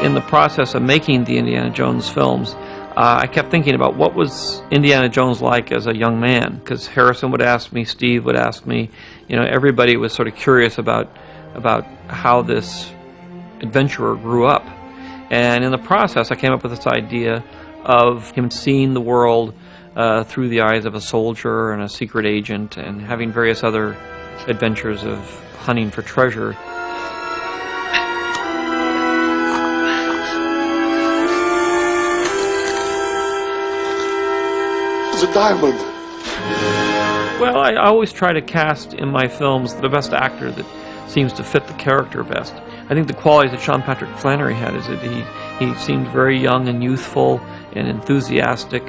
in the process of making the Indiana Jones films, I kept thinking about what was Indiana Jones like as a young man, because Harrison would ask me, Steve would ask me, everybody was sort of curious about how this adventurer grew up. And in the process, I came up with this idea of him seeing the world through the eyes of a soldier and a secret agent, and having various other adventures of hunting for treasure. It's a diamond. Well, I always try to cast in my films the best actor that seems to fit the character best. I think the qualities that Sean Patrick Flanery had is that he seemed very young and youthful and enthusiastic,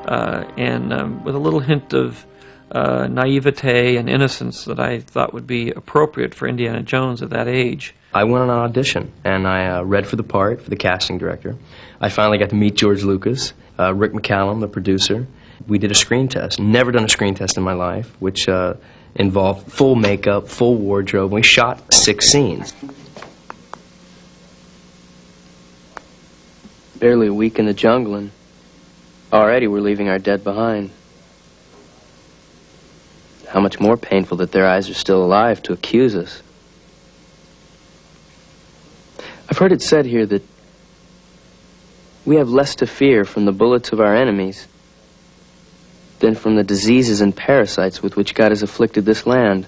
and with a little hint of naivete and innocence that I thought would be appropriate for Indiana Jones at that age. I went on an audition, and I read for the part for the casting director. I finally got to meet George Lucas, Rick McCallum, the producer. We did a screen test. Never done a screen test in my life, which involved full makeup, full wardrobe. We shot 6 scenes. Barely a week in the jungle, and already we're leaving our dead behind. How much more painful that their eyes are still alive to accuse us. I've heard it said here that we have less to fear from the bullets of our enemies than from the diseases and parasites with which God has afflicted this land.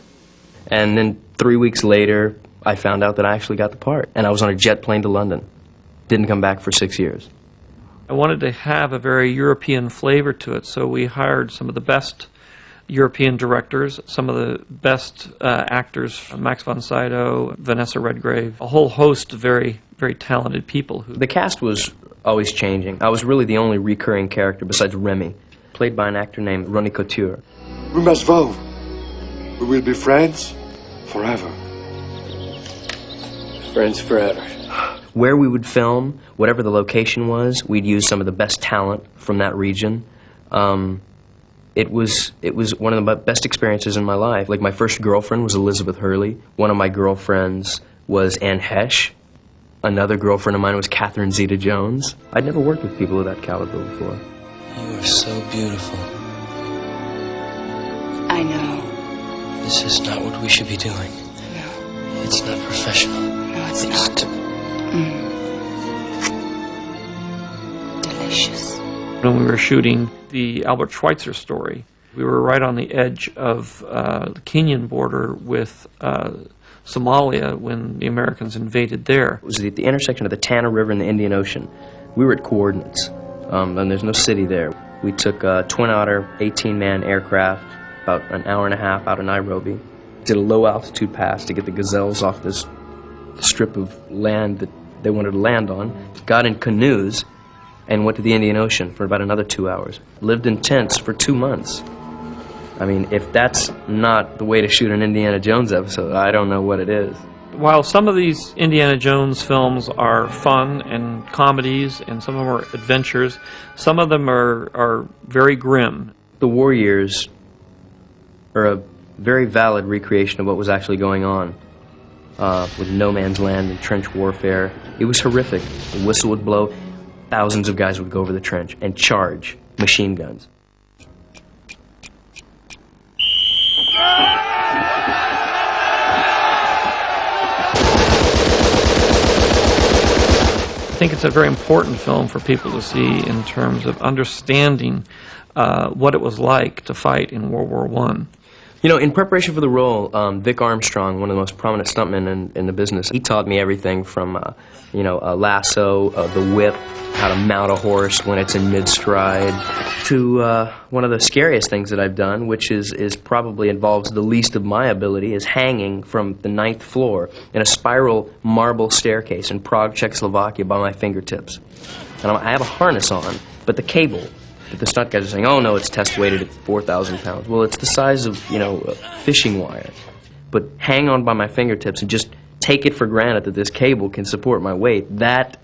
And then 3 weeks later, I found out that I actually got the part. And I was on a jet plane to London. Didn't come back for 6 years. I wanted to have a very European flavor to it, so we hired some of the best European directors, some of the best actors, Max von Sydow, Vanessa Redgrave, a whole host of very, very talented people. The cast was always changing. I was really the only recurring character besides Remy, played by an actor named Ronnie Couture. We must vow. We will be friends forever. Friends forever. Where we would film, whatever the location was, we'd use some of the best talent from that region. It was one of the best experiences in my life. Like, my first girlfriend was Elizabeth Hurley. One of my girlfriends was Anne Hesh. Another girlfriend of mine was Catherine Zeta-Jones. I'd never worked with people of that caliber before. You are so beautiful. I know. This is not what we should be doing. No. It's not professional. No, it's not. Delicious. When we were shooting the Albert Schweitzer story, we were right on the edge of the Kenyan border with Somalia when the Americans invaded there. It was at the intersection of the Tana River and the Indian Ocean. We were at coordinates, and there's no city there. We took a Twin Otter 18-man aircraft about an hour and a half out of Nairobi. Did a low-altitude pass to get the gazelles off this strip of land that they wanted to land on. Got in canoes and went to the Indian Ocean for about another 2 hours. Lived in tents for 2 months. I mean, if that's not the way to shoot an Indiana Jones episode, I don't know what it is. While some of these Indiana Jones films are fun and comedies, and some of them are adventures, some of them are very grim. The war years are a very valid recreation of what was actually going on with no man's land and trench warfare. It was horrific. The whistle would blow. Thousands of guys would go over the trench and charge machine guns. I think it's a very important film for people to see in terms of understanding what it was like to fight in World War I. You know, in preparation for the role, Vic Armstrong, one of the most prominent stuntmen in the business, he taught me everything from, a lasso, the whip, how to mount a horse when it's in mid-stride, to one of the scariest things that I've done, which is probably involves the least of my ability, is hanging from the 9th floor in a spiral marble staircase in Prague, Czechoslovakia by my fingertips. And I have a harness on, but the cable, but the stunt guys are saying, oh no, it's test weighted at 4,000 pounds. Well, it's the size of, fishing wire. But hang on by my fingertips and just take it for granted that this cable can support my weight. That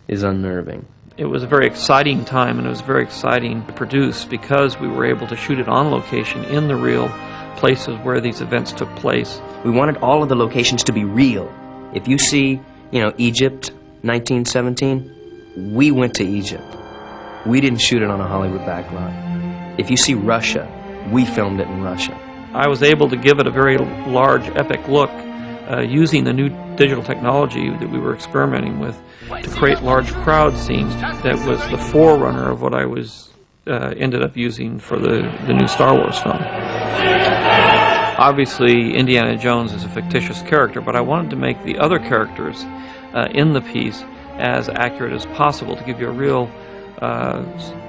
is unnerving. It was a very exciting time, and it was very exciting to produce because we were able to shoot it on location in the real places where these events took place. We wanted all of the locations to be real. If you see, Egypt, 1917, we went to Egypt. We didn't shoot it on a Hollywood backlot. If you see Russia, we filmed it in Russia. I was able to give it a very large, epic look using the new digital technology that we were experimenting with to create large crowd scenes. That was the forerunner of what I was ended up using for the new Star Wars film. Obviously, Indiana Jones is a fictitious character, but I wanted to make the other characters in the piece as accurate as possible to give you a real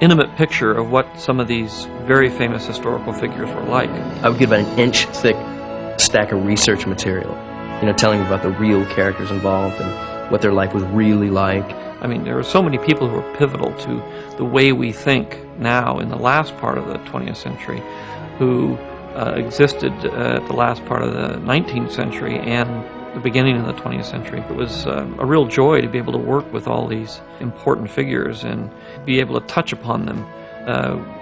intimate picture of what some of these very famous historical figures were like. I would give an inch-thick stack of research material, you know, telling you about the real characters involved and what their life was really like. I mean, there are so many people who are pivotal to the way we think now in the last part of the 20th century who existed at the last part of the 19th century and the beginning of the 20th century. It was a real joy to be able to work with all these important figures and be able to touch upon them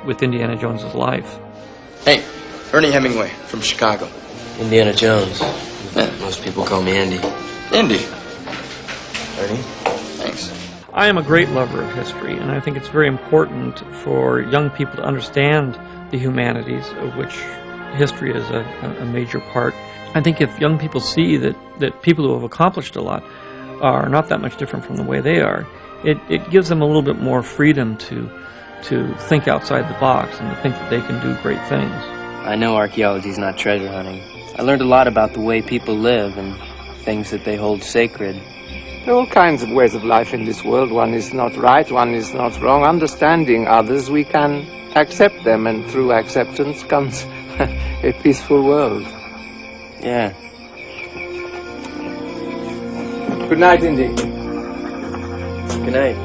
with Indiana Jones's life. Hey, Ernie Hemingway from Chicago. Indiana Jones. Most people call me Andy. Indy. Ernie? Thanks. I am a great lover of history, and I think it's very important for young people to understand the humanities, of which history is a major part. I think if young people see that people who have accomplished a lot are not that much different from the way they are, it gives them a little bit more freedom to think outside the box and to think that they can do great things. I know archaeology's not treasure hunting. I learned a lot about the way people live and things that they hold sacred. There are all kinds of ways of life in this world. One is not right, one is not wrong. Understanding others, we can accept them, and through acceptance comes a peaceful world. Yeah. Good night, Indy. Good night.